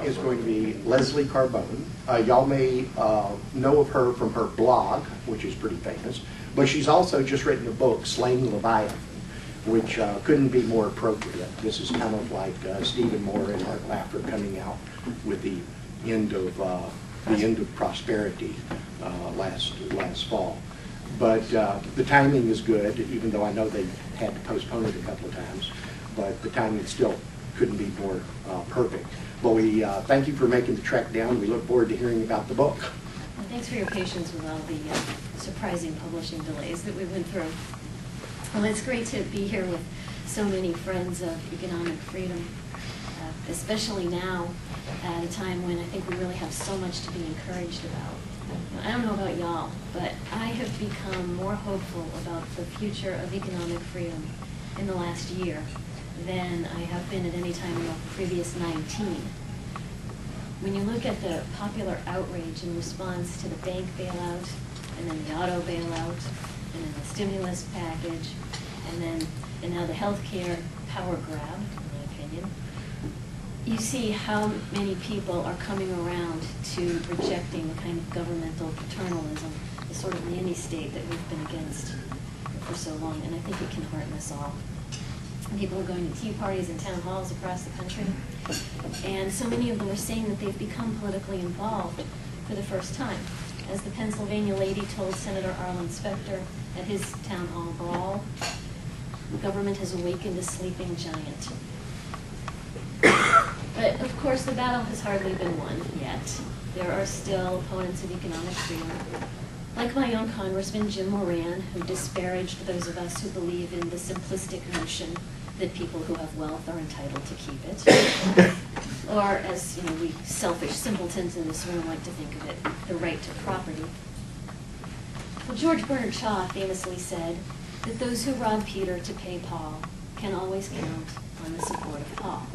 is going to be Leslie Carbone. Y'all may know of her from her blog, which is pretty famous, but she's also just written a book, Slaying Leviathan, which couldn't be more appropriate. This is kind of like Stephen Moore and Art Laffer coming out with the end of prosperity last fall. But the timing is good, even though I know they had to postpone it a couple of times. But the timing still couldn't be more perfect. But we thank you for making the trek down. We look forward to hearing about the book. Well, thanks for your patience with all the surprising publishing delays that we went through. Well, it's great to be here with so many friends of economic freedom, especially now at a time when I think we really have so much to be encouraged about. I don't know about y'all, but I have become more hopeful about the future of economic freedom in the last year than I have been at any time in the previous 19. When you look at the popular outrage in response to the bank bailout, and then the auto bailout, and then the stimulus package, and now the healthcare power grab, in my opinion, you see how many people are coming around to rejecting the kind of governmental paternalism, the sort of nanny state that we've been against for so long, and I think it can hearten us all. People are going to tea parties and town halls across the country, and so many of them are saying that they've become politically involved for the first time. As the Pennsylvania lady told Senator Arlen Specter at his town hall brawl, the government has awakened a sleeping giant. But of course the battle has hardly been won yet. There are still opponents of economic freedom, like my own Congressman Jim Moran, who disparaged those of us who believe in the simplistic notion that people who have wealth are entitled to keep it. Or, as we selfish simpletons in this room like to think of it, the right to property. Well, George Bernard Shaw famously said that those who rob Peter to pay Paul can always count on the support of Paul.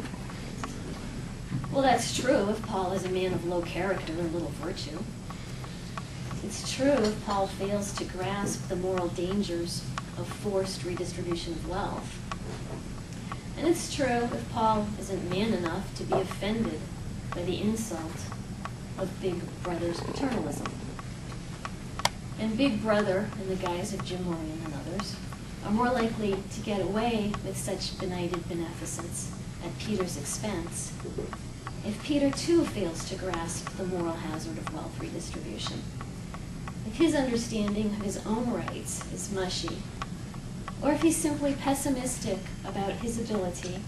Well, that's true if Paul is a man of low character and little virtue. It's true if Paul fails to grasp the moral dangers of forced redistribution of wealth. And it's true if Paul isn't man enough to be offended by the insult of Big Brother's paternalism. And Big Brother, in the guise of Jim Moran and others, are more likely to get away with such benighted beneficence at Peter's expense if Peter too fails to grasp the moral hazard of wealth redistribution. If his understanding of his own rights is mushy, or if he's simply pessimistic about his ability,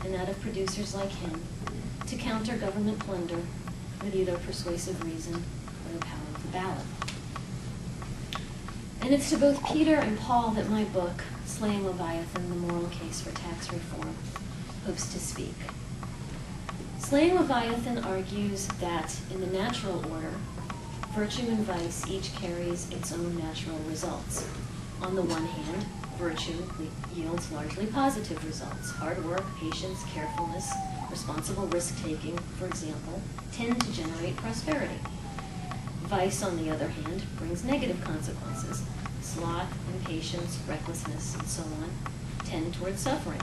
and that of producers like him, to counter government plunder with either persuasive reason or the power of the ballot. And it's to both Peter and Paul that my book, Slaying Leviathan, The Moral Case for Tax Reform, hopes to speak. Slaying Leviathan argues that in the natural order, virtue and vice each carries its own natural results. On the one hand, virtue yields largely positive results. Hard work, patience, carefulness, responsible risk-taking, for example, tend to generate prosperity. Vice, on the other hand, brings negative consequences. Sloth, impatience, recklessness, and so on tend toward suffering.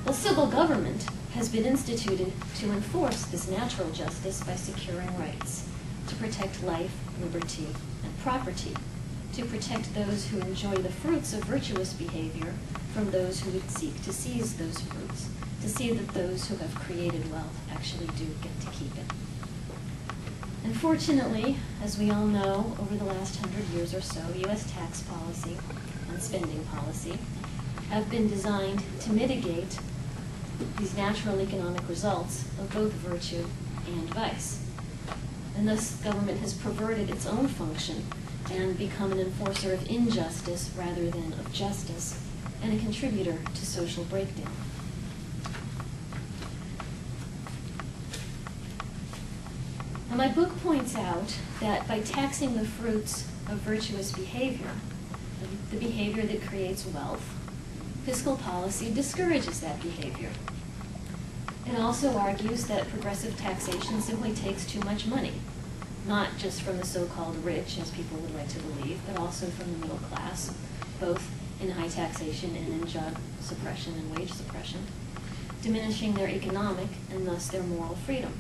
Well, civil government has been instituted to enforce this natural justice by securing rights, to protect life, liberty, and property, to protect those who enjoy the fruits of virtuous behavior from those who would seek to seize those fruits, to see that those who have created wealth actually do get to keep it. Unfortunately, as we all know, over the last 100 years or so, U.S. tax policy and spending policy have been designed to mitigate these natural economic results of both virtue and vice. And thus, government has perverted its own function and become an enforcer of injustice rather than of justice, and a contributor to social breakdown. Now, my book points out that by taxing the fruits of virtuous behavior, the behavior that creates wealth, fiscal policy discourages that behavior. It also argues that progressive taxation simply takes too much money, not just from the so-called rich, as people would like to believe, but also from the middle class, both in high taxation and in job suppression and wage suppression, diminishing their economic and thus their moral freedom.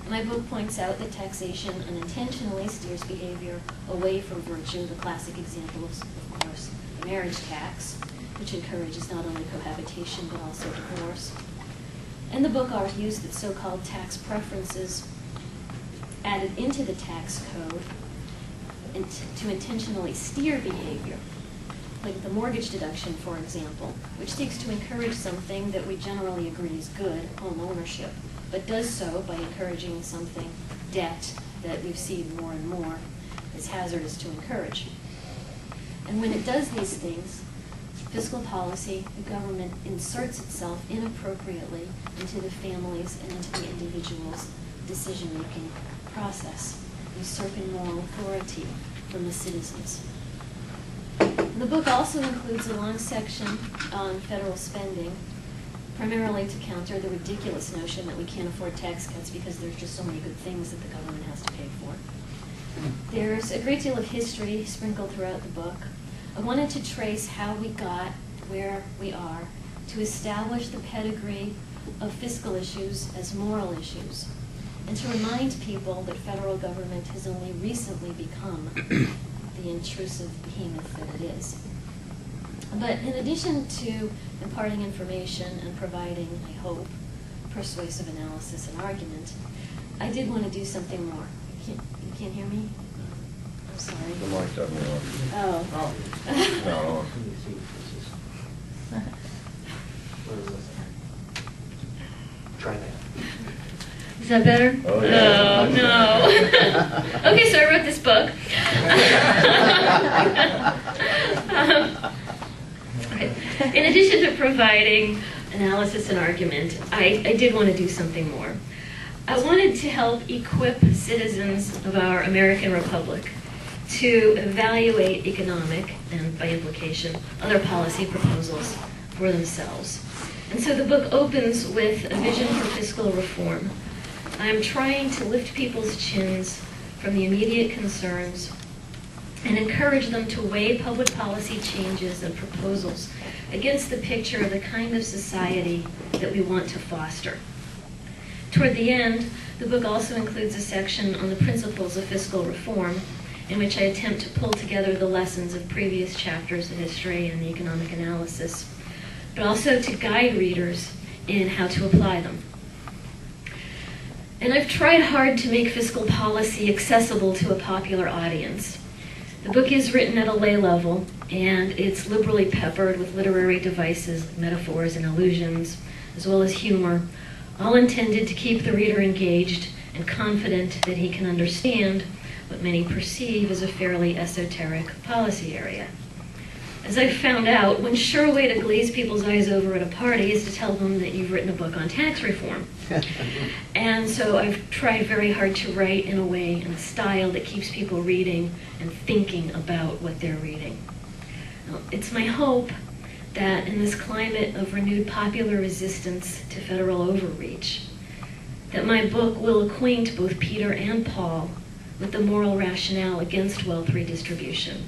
My book points out that taxation unintentionally steers behavior away from virtue, the classic example of course, the marriage tax, which encourages not only cohabitation but also divorce. And the book argues that so-called tax preferences added into the tax code to intentionally steer behavior, like the mortgage deduction, for example, which seeks to encourage something that we generally agree is good, home ownership, but does so by encouraging something, debt, that we've seen more and more is hazardous to encourage. And when it does these things, fiscal policy, the government inserts itself inappropriately into the families and into the individual's decision-making process, usurping moral authority from the citizens. The book also includes a long section on federal spending, primarily to counter the ridiculous notion that we can't afford tax cuts because there's just so many good things that the government has to pay for. There's a great deal of history sprinkled throughout the book. I wanted to trace how we got where we are, to establish the pedigree of fiscal issues as moral issues, and to remind people that federal government has only recently become the intrusive behemoth that it is. But in addition to imparting information and providing, I hope, persuasive analysis and argument, I did want to do something more. You can't hear me? I'm sorry. The mic doesn't work. Oh. No. Try that. Is that better? Oh, yeah. Oh, no. Okay, so I wrote this book. In addition to providing analysis and argument, I did want to do something more. I wanted to help equip citizens of our American Republic to evaluate economic, and by implication, other policy proposals for themselves. And so the book opens with a vision for fiscal reform. I'm trying to lift people's chins from the immediate concerns and encourage them to weigh public policy changes and proposals against the picture of the kind of society that we want to foster. Toward the end, the book also includes a section on the principles of fiscal reform, in which I attempt to pull together the lessons of previous chapters in history and the economic analysis, but also to guide readers in how to apply them. And I've tried hard to make fiscal policy accessible to a popular audience. The book is written at a lay level, and it's liberally peppered with literary devices, metaphors, and allusions, as well as humor, all intended to keep the reader engaged and confident that he can understand what many perceive as a fairly esoteric policy area. As I've found out, one sure way to glaze people's eyes over at a party is to tell them that you've written a book on tax reform. And so I've tried very hard to write in a way, in a style that keeps people reading and thinking about what they're reading. Now, it's my hope that in this climate of renewed popular resistance to federal overreach, that my book will acquaint both Peter and Paul with the moral rationale against wealth redistribution,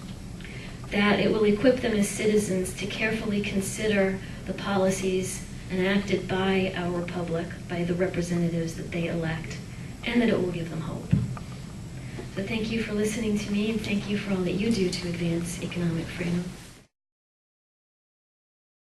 that it will equip them as citizens to carefully consider the policies enacted by our republic, by the representatives that they elect, and that it will give them hope. So thank you for listening to me, and thank you for all that you do to advance economic freedom.